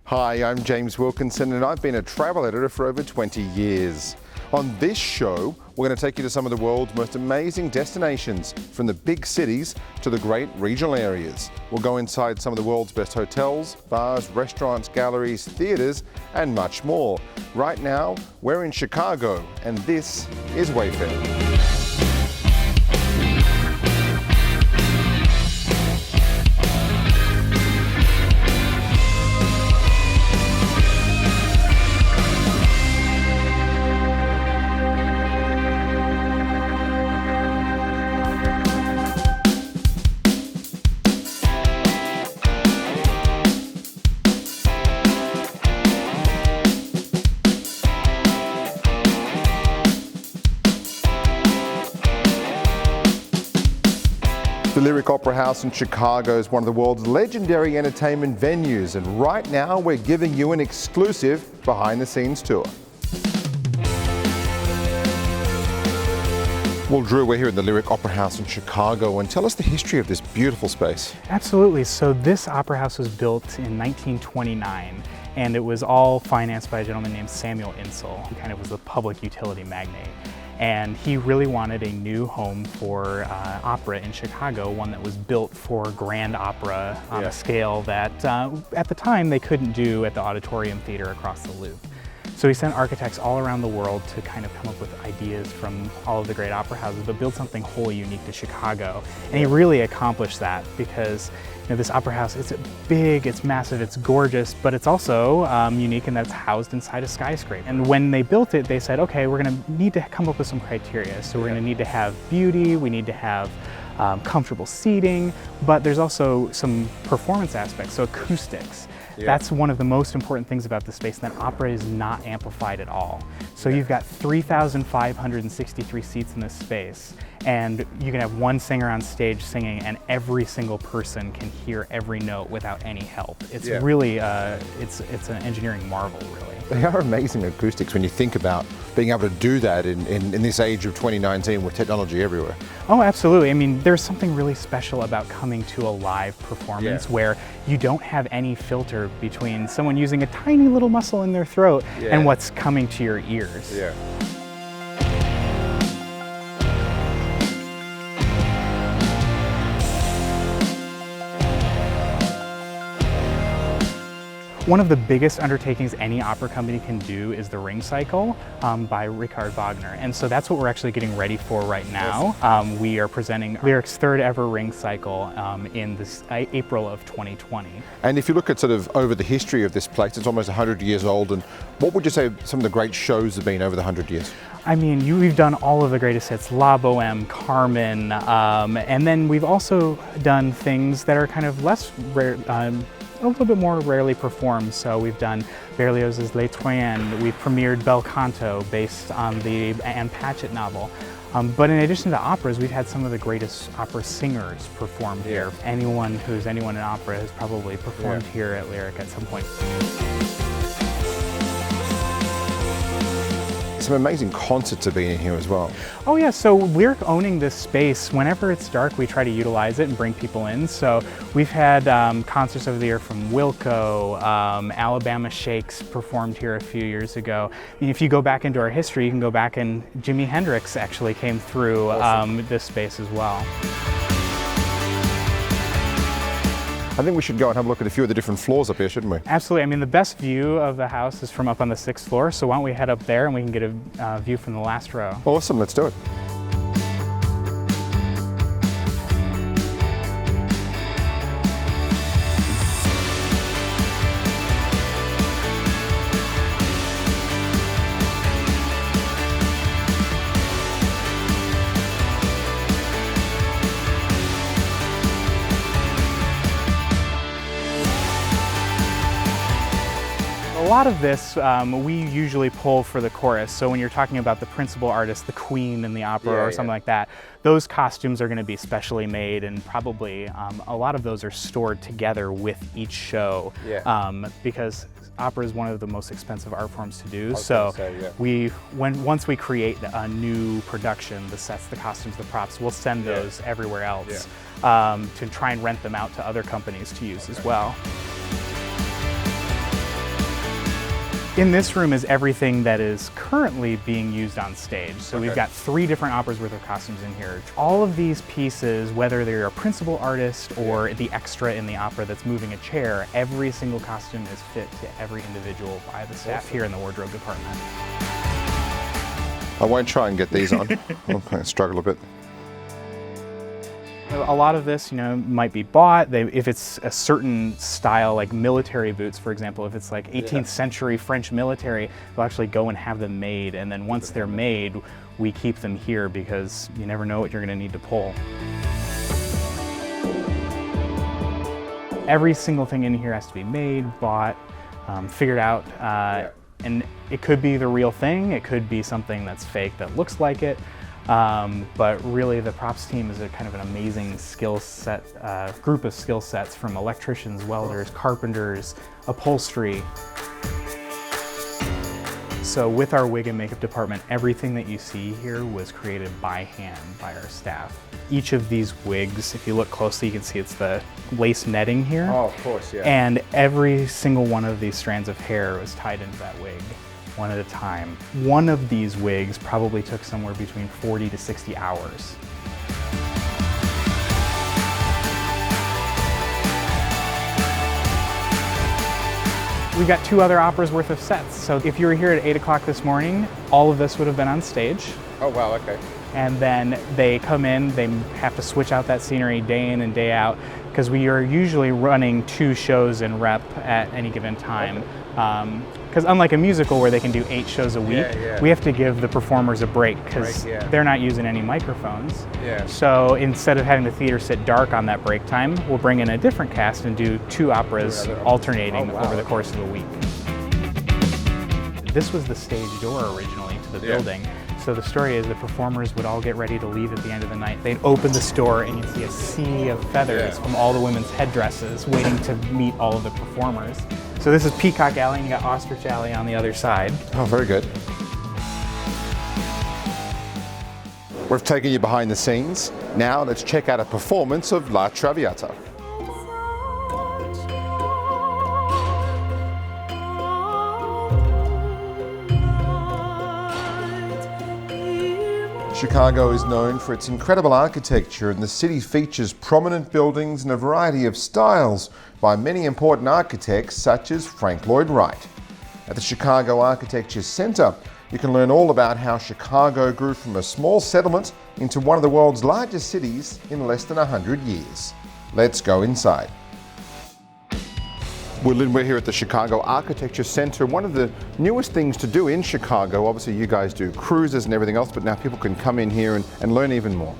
Hi, I'm James Wilkinson and I've been a travel editor for over 20 years. On this show, we're going to take you to some of the world's most amazing destinations, from the big cities to the great regional areas. We'll go inside some of the world's best hotels, bars, restaurants, galleries, theatres, and much more. Right now, we're in Chicago, and this is Wayfarer. The Lyric Opera House in Chicago is one of the world's legendary entertainment venues, and right now we're giving you an exclusive behind-the-scenes tour. Well, Drew, we're here at the Lyric Opera House in Chicago, and tell us the history of this beautiful space. Absolutely. So this opera house was built in 1929, and it was all financed by a gentleman named Samuel Insull, who kind of was a public utility magnate. And he really wanted a new home for opera in Chicago, one that was built for grand opera on a scale that at the time they couldn't do at the Auditorium Theater across the Loop. So he sent architects all around the world to kind of come up with ideas from all of the great opera houses, but build something wholly unique to Chicago. And he really accomplished that because this opera house, it's big, it's massive, it's gorgeous, but it's also unique in that it's housed inside a skyscraper. And when they built it, they said, okay, we're gonna need to come up with some criteria. So we're gonna need to have beauty, we need to have comfortable seating, but there's also some performance aspects, so acoustics. That's one of the most important things about the space, that opera is not amplified at all. So you've got 3,563 seats in this space, and you can have one singer on stage singing, and every single person can hear every note without any help. It's really, it's an engineering marvel, really. They are amazing acoustics when you think about being able to do that in this age of 2019 with technology everywhere. Oh, absolutely. I mean, there's something really special about coming to a live performance where you don't have any filter between someone using a tiny little muscle in their throat and what's coming to your ears. One of the biggest undertakings any opera company can do is the Ring Cycle by Richard Wagner. And so that's what we're actually getting ready for right now. We are presenting Lyric's third ever Ring Cycle in this April of 2020. And if you look at sort of over the history of this place, it's almost 100 years old. And what would you say some of the great shows have been over the 100 years? I mean, we've done all of the greatest hits, La Boheme, Carmen, and then we've also done things that are kind of less rare, a little bit more rarely performed. So we've done Berlioz's Les Troyens, we've premiered Bel Canto based on the Anne Patchett novel. But in addition to operas, we've had some of the greatest opera singers perform here. Anyone in opera has probably performed here at Lyric at some point. Some amazing concerts have been in here as well. Oh yeah, so Lyric owning this space, whenever it's dark, we try to utilize it and bring people in. So we've had concerts over the year from Wilco, Alabama Shakes performed here a few years ago. I mean, if you go back into our history, you can go back and Jimi Hendrix actually came through this space as well. I think we should go and have a look at a few of the different floors up here, shouldn't we? Absolutely. I mean, the best view of the house is from up on the 6th floor, so why don't we head up there and we can get a view from the last row. Awesome, let's do it. A lot of this we usually pull for the chorus. So when you're talking about the principal artist, the queen in the opera or something like that, those costumes are going to be specially made, and probably a lot of those are stored together with each show because opera is one of the most expensive art forms to do. So once we create a new production, the sets, the costumes, the props, we'll send those everywhere else to try and rent them out to other companies to use as well. In this room is everything that is currently being used on stage. So we've got 3 different operas worth of costumes in here. All of these pieces, whether they're a principal artist or the extra in the opera that's moving a chair, every single costume is fit to every individual by the staff here in the wardrobe department. I won't try and get these on. I'll struggle a bit. A lot of this, might be bought. If it's a certain style, like military boots, for example, if it's like 18th century French military, they'll actually go and have them made. And then once they're made, we keep them here because you never know what you're going to need to pull. Every single thing in here has to be made, bought, figured out. And it could be the real thing. It could be something that's fake that looks like it. But really the props team is a kind of an amazing skill set, group of skill sets from electricians, welders, carpenters, upholstery. So with our wig and makeup department, everything that you see here was created by hand by our staff. Each of these wigs, if you look closely, you can see it's the lace netting here. Oh, of course, yeah. And every single one of these strands of hair was tied into that wig, one at a time. One of these wigs probably took somewhere between 40 to 60 hours. We've got 2 other operas worth of sets. So if you were here at 8 o'clock this morning, all of this would have been on stage. Oh, wow, okay. And then they come in, they have to switch out that scenery day in and day out because we are usually running 2 shows in rep at any given time. Because unlike a musical where they can do 8 shows a week, we have to give the performers a break because they're not using any microphones. So instead of having the theater sit dark on that break time, we'll bring in a different cast and do 2 operas alternating over the course of a week. This was the stage door originally to the building. So the story is the performers would all get ready to leave at the end of the night. They'd open the store and you'd see a sea of feathers from all the women's headdresses waiting to meet all of the performers. So this is Peacock Alley and you got Ostrich Alley on the other side. Oh, very good. We've taken you behind the scenes. Now let's check out a performance of La Traviata. Chicago is known for its incredible architecture, and the city features prominent buildings in a variety of styles by many important architects such as Frank Lloyd Wright. At the Chicago Architecture Center, you can learn all about how Chicago grew from a small settlement into one of the world's largest cities in less than 100 years. Let's go inside. We're here at the Chicago Architecture Center. One of the newest things to do in Chicago, obviously you guys do cruises and everything else, but now people can come in here and learn even more.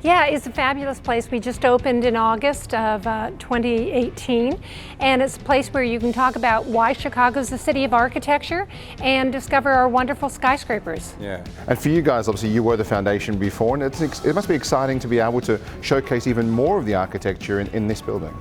Yeah, it's a fabulous place. We just opened in August of 2018, and it's a place where you can talk about why Chicago's the city of architecture and discover our wonderful skyscrapers. Yeah, and for you guys, obviously you were the foundation before, and it must be exciting to be able to showcase even more of the architecture in this building.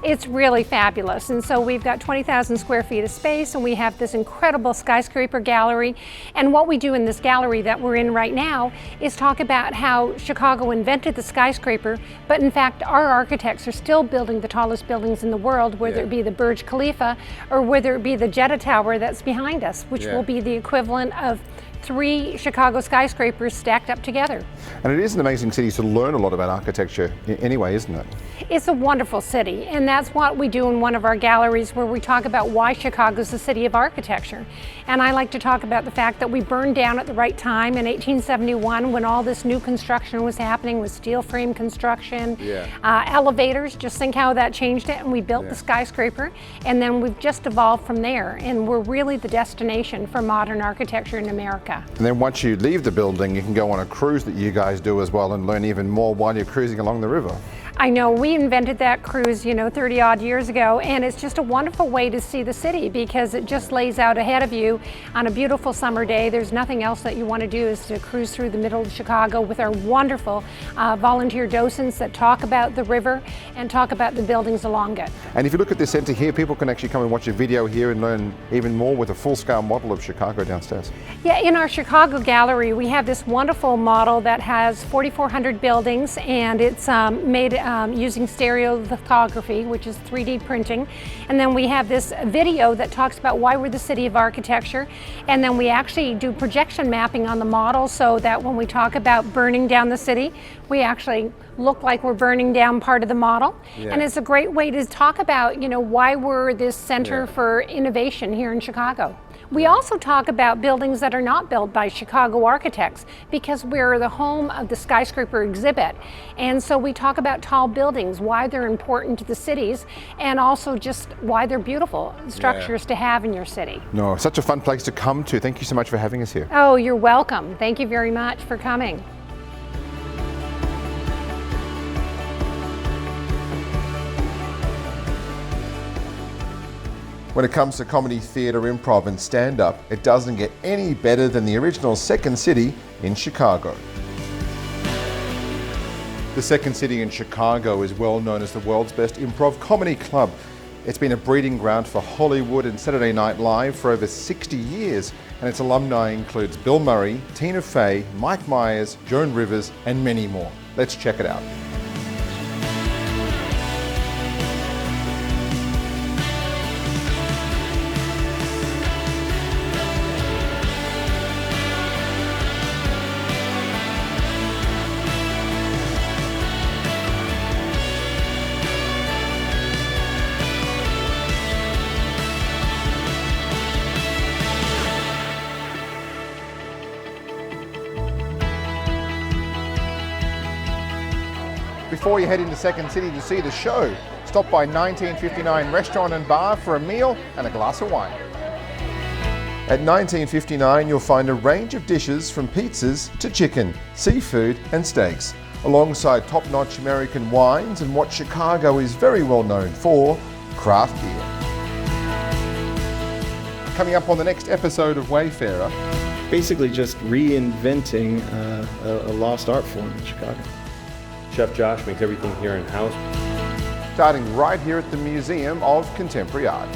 It's really fabulous, and so we've got 20,000 square feet of space, and we have this incredible skyscraper gallery. And what we do in this gallery that we're in right now is talk about how Chicago invented the skyscraper, but in fact our architects are still building the tallest buildings in the world, whether it be the Burj Khalifa or whether it be the Jeddah Tower that's behind us, which will be the equivalent of 3 Chicago skyscrapers stacked up together. And it is an amazing city to learn a lot about architecture anyway, isn't it? It's a wonderful city, and that's what we do in one of our galleries where we talk about why Chicago's the city of architecture. And I like to talk about the fact that we burned down at the right time in 1871 when all this new construction was happening with steel frame construction, elevators. Just think how that changed it, and we built the skyscraper, and then we've just evolved from there, and we're really the destination for modern architecture in America. And then once you leave the building, you can go on a cruise that you guys do as well and learn even more while you're cruising along the river. I know, we invented that cruise, 30 odd years ago, and it's just a wonderful way to see the city because it just lays out ahead of you on a beautiful summer day. There's nothing else that you want to do is to cruise through the middle of Chicago with our wonderful volunteer docents that talk about the river and talk about the buildings along it. And if you look at this center here, people can actually come and watch a video here and learn even more with a full-scale model of Chicago downstairs. Yeah, in our Chicago gallery, we have this wonderful model that has 4,400 buildings, and it's made using stereolithography, which is 3D printing. And then we have this video that talks about why we're the city of architecture. And then we actually do projection mapping on the model so that when we talk about burning down the city, we actually look like we're burning down part of the model. Yeah. And it's a great way to talk about, why we're this center for innovation here in Chicago. We also talk about buildings that are not built by Chicago architects because we're the home of the skyscraper exhibit. And so we talk about tall buildings, why they're important to the cities, and also just why they're beautiful structures to have in your city. No, such a fun place to come to. Thank you so much for having us here. Oh, you're welcome. Thank you very much for coming. When it comes to comedy, theatre, improv and stand-up, it doesn't get any better than the original Second City in Chicago. The Second City in Chicago is well known as the world's best improv comedy club. It's been a breeding ground for Hollywood and Saturday Night Live for over 60 years, and its alumni includes Bill Murray, Tina Fey, Mike Myers, Joan Rivers and many more. Let's check it out. Before you head into Second City to see the show, stop by 1959 Restaurant and Bar for a meal and a glass of wine. At 1959, you'll find a range of dishes from pizzas to chicken, seafood and steaks, alongside top-notch American wines and what Chicago is very well known for, craft beer. Coming up on the next episode of Wayfarer. Basically just reinventing a lost art form in Chicago. Chef Josh makes everything here in-house. Starting right here at the Museum of Contemporary Art.